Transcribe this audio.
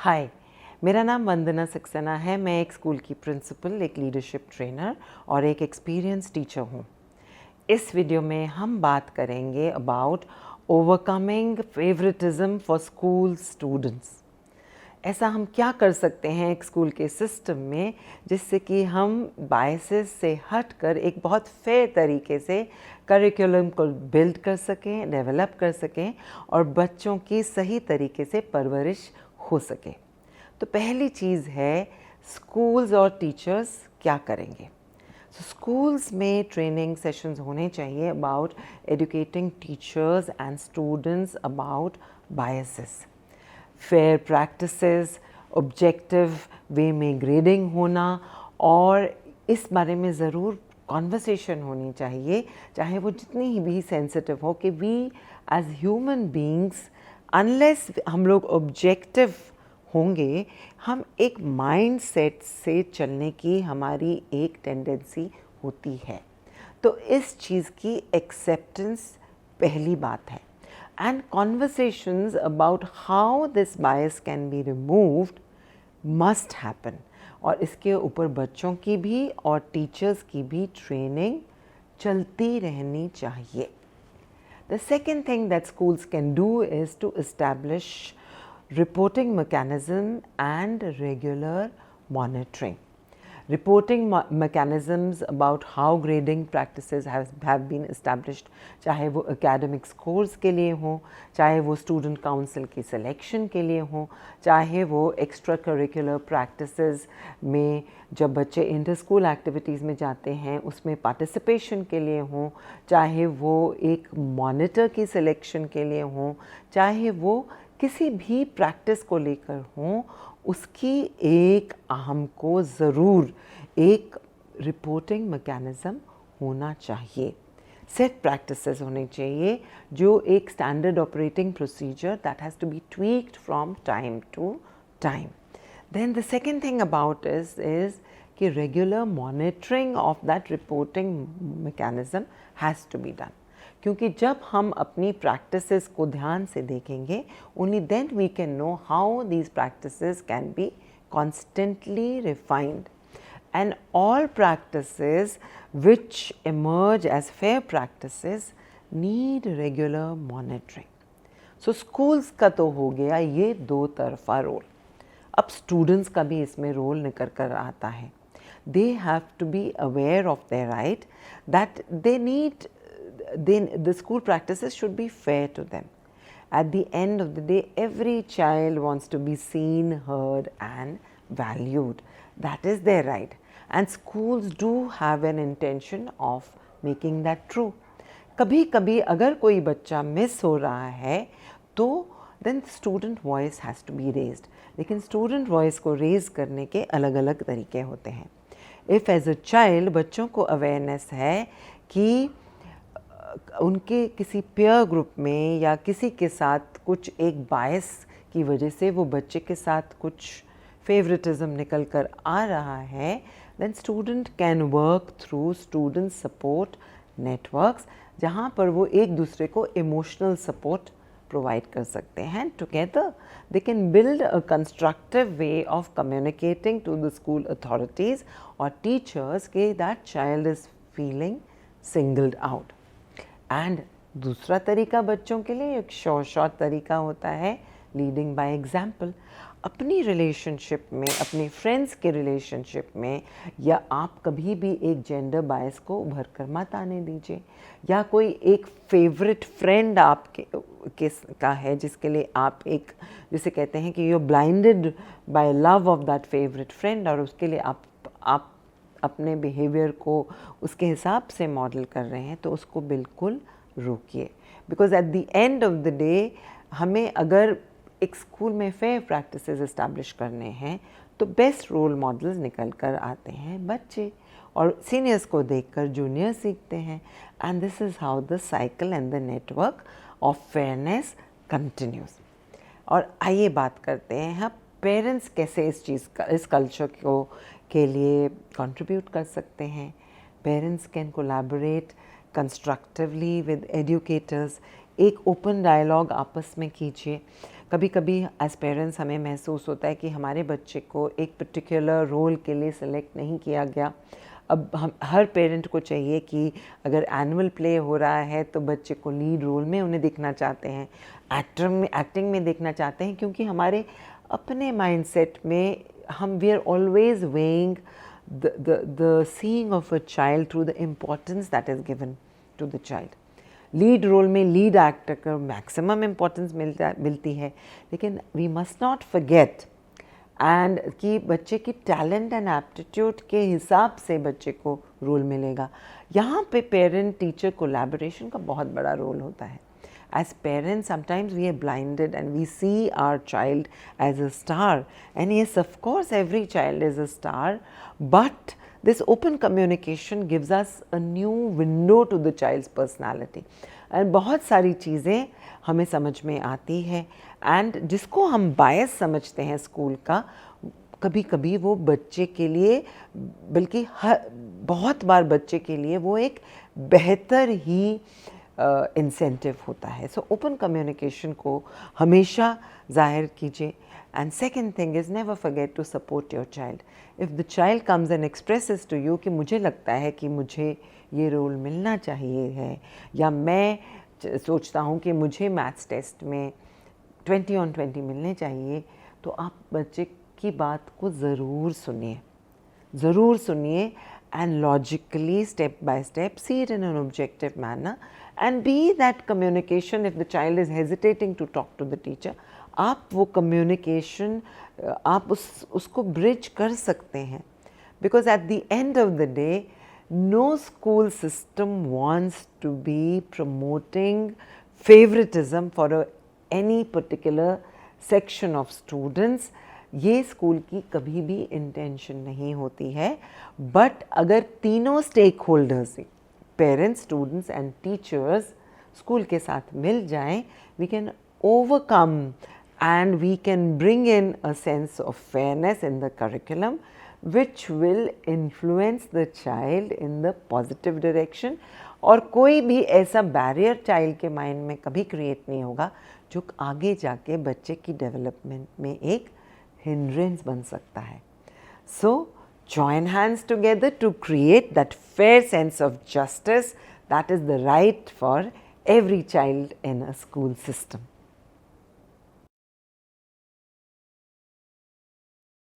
हाय, मेरा नाम वंदना सक्सेना है। मैं एक स्कूल की प्रिंसिपल, एक लीडरशिप ट्रेनर और एक एक्सपीरियंस टीचर हूँ। इस वीडियो में हम बात करेंगे about overcoming favouritism for school students. ऐसा हम क्या कर सकते हैं एक स्कूल के सिस्टम में जिससे कि हम बायसेस से हटकर एक बहुत फेयर तरीके से करिकुलम को बिल्ड कर सकें, डेवलप कर सकें और बच्चों की सही तरीके से परवरिश हो सके। तो पहली चीज़ है, स्कूल्स और टीचर्स क्या करेंगे। स्कूल्स में ट्रेनिंग सेशंस होने चाहिए about educating teachers and students about biases, fair practices, objective way में ग्रेडिंग होना और इस बारे में ज़रूर कॉन्वर्सेशन होनी चाहिए, चाहे वो जितनी ही भी सेंसिटिव हो, कि we as human beings unless हम लोग ऑब्जेक्टिव होंगे, हम एक माइंड सेट से चलने की हमारी एक टेंडेंसी होती है। तो इस चीज़ की एक्सेप्टेंस पहली बात है। And conversations about how this bias can be removed must happen, और इसके ऊपर बच्चों की भी और टीचर्स की भी ट्रेनिंग चलती रहनी चाहिए। The second thing that schools can do is to establish reporting mechanism and regular monitoring. Reporting mechanisms about how grading practices have been established, चाहे वो academic scores के लिए हो, चाहे वो student council की selection के लिए हो, चाहे वो extra curricular practices में जब बच्चे इंटर स्कूल एक्टिविटीज़ में जाते हैं उसमें पार्टिसिपेशन के लिए हों, चाहे वो एक मॉनिटर की सिलेक्शन के लिए हों, चाहे वो किसी भी प्रैक्टिस को लेकर हों, उसकी एक हमको ज़रूर एक रिपोर्टिंग मैकेनिज़्म होना चाहिए। सेट प्रैक्टिसेस होने चाहिए, जो एक standard operating procedure that has to be tweaked from time to time. Then the second thing about is कि regular monitoring of that reporting mechanism has to be done. क्योंकि जब हम अपनी practices को ध्यान से देखेंगे, only then we can know how these practices can be constantly refined. And all practices which emerge as fair practices need regular monitoring. So schools का तो हो गया ये दो तरफा रोल। अब स्टूडेंट्स का भी इसमें रोल निकल कर आता है। They have to be aware of their right that the school practices should be fair to them. At the end of the day, every child wants to be seen, heard and valued. That is their right, and schools do have an intention of making that true. कभी कभी अगर कोई बच्चा miss हो रहा है तो then student voice has to be raised. लेकिन student voice को raise करने के अलग अलग तरीके होते हैं। If as a child बच्चों को awareness है कि उनके किसी peer group में या किसी के साथ कुछ एक bias की वजह से वो बच्चे के साथ कुछ favoritism निकल कर आ रहा है, then student can work through student support networks, जहाँ पर वो एक दूसरे को emotional support प्रोवाइड कर सकते हैं। Together they can build a constructive way of communicating to the school authorities और टीचर्स के that child is feeling singled out. And दूसरा तरीका बच्चों के लिए एक शॉर्ट तरीका होता है लीडिंग बाय एग्जाम्पल। अपनी रिलेशनशिप में, अपने फ्रेंड्स के रिलेशनशिप में, या आप कभी भी एक जेंडर बायस को उभर कर मत आने दीजिए, या कोई एक फेवरेट फ्रेंड आपके का है जिसके लिए आप एक, जिसे कहते हैं कि you are blinded by love of that favourite friend, और उसके लिए आप अपने बिहेवियर को उसके हिसाब से मॉडल कर रहे हैं, तो उसको बिल्कुल रोकिए। Because at the end of the day हमें अगर एक स्कूल में फेयर प्रैक्टिसेस इस्टेब्लिश करने हैं तो बेस्ट रोल मॉडल्स निकल कर आते हैं बच्चे, और सीनियर्स को देखकर जूनियर सीखते हैं। And this is how the cycle and the network of fairness continues. और आइए बात करते हैं हम पेरेंट्स कैसे इस कल्चर को के लिए कंट्रीब्यूट कर सकते हैं। Parents can collaborate constructively with educators. एक ओपन डायलॉग आपस में कीजिए। कभी कभी एज पेरेंट्स हमें महसूस होता है कि हमारे बच्चे को एक पर्टिकुलर रोल के लिए सेलेक्ट नहीं किया गया। अब हम हर पेरेंट को चाहिए कि अगर एनुअल प्ले हो रहा है तो बच्चे को लीड रोल में उन्हें दिखना चाहते हैं, एक्टिंग में देखना चाहते हैं, क्योंकि हमारे अपने माइंडसेट में हम we are always weighing the seeing of a child through the importance that is given to the child. Lead role में लीड एक्टर को मैक्सिमम इम्पोर्टेंस मिलती है, लेकिन we must not forget and कि बच्चे की टैलेंट एंड एप्टीट्यूड के हिसाब से बच्चे को रोल मिलेगा। यहाँ पे पेरेंट टीचर कोलैबोरेशन का बहुत बड़ा रोल होता है। As parents, sometimes we are blinded and we see our child as a star. And yes, of course, every child is a star, but this open communication gives us a new window to the child's personality. And बहुत सारी चीज़ें हमें समझ में आती है, and जिसको हम बायस समझते हैं स्कूल का, कभी कभी वो बच्चे के लिए, बल्कि बहुत बार बच्चे के लिए वो एक बेहतर ही इंसेंटिव होता है। सो ओपन कम्युनिकेशन को हमेशा जाहिर कीजिए। And second thing is never forget to support your child. If the child comes and expresses to you कि मुझे लगता है कि मुझे ये रोल मिलना चाहिए है, या मैं सोचता हूँ कि मुझे मैथ्स टेस्ट में 20/20 मिलने चाहिए, तो आप बच्चे की बात को ज़रूर सुनिए and logically, step by step, see it in an objective manner and be that communication. If the child is hesitating to talk to the teacher, आप वो communication आप उसको bridge कर सकते हैं, because at the end of the day, no school system wants to be promoting favoritism for any particular section of students. ये school की कभी भी इंटेंशन नहीं होती है। बट अगर तीनों stakeholders, parents, students and teachers school के साथ मिल जाएं, we can overcome and we can bring in a sense of fairness in the curriculum which will influence the child in the positive direction. और कोई भी ऐसा barrier child के mind में कभी क्रिएट नहीं होगा जो आगे जाके बच्चे की डेवलपमेंट में एक hindrance बन सकता है. So join hands together to create that fair sense of justice that is the right for every child in a school system.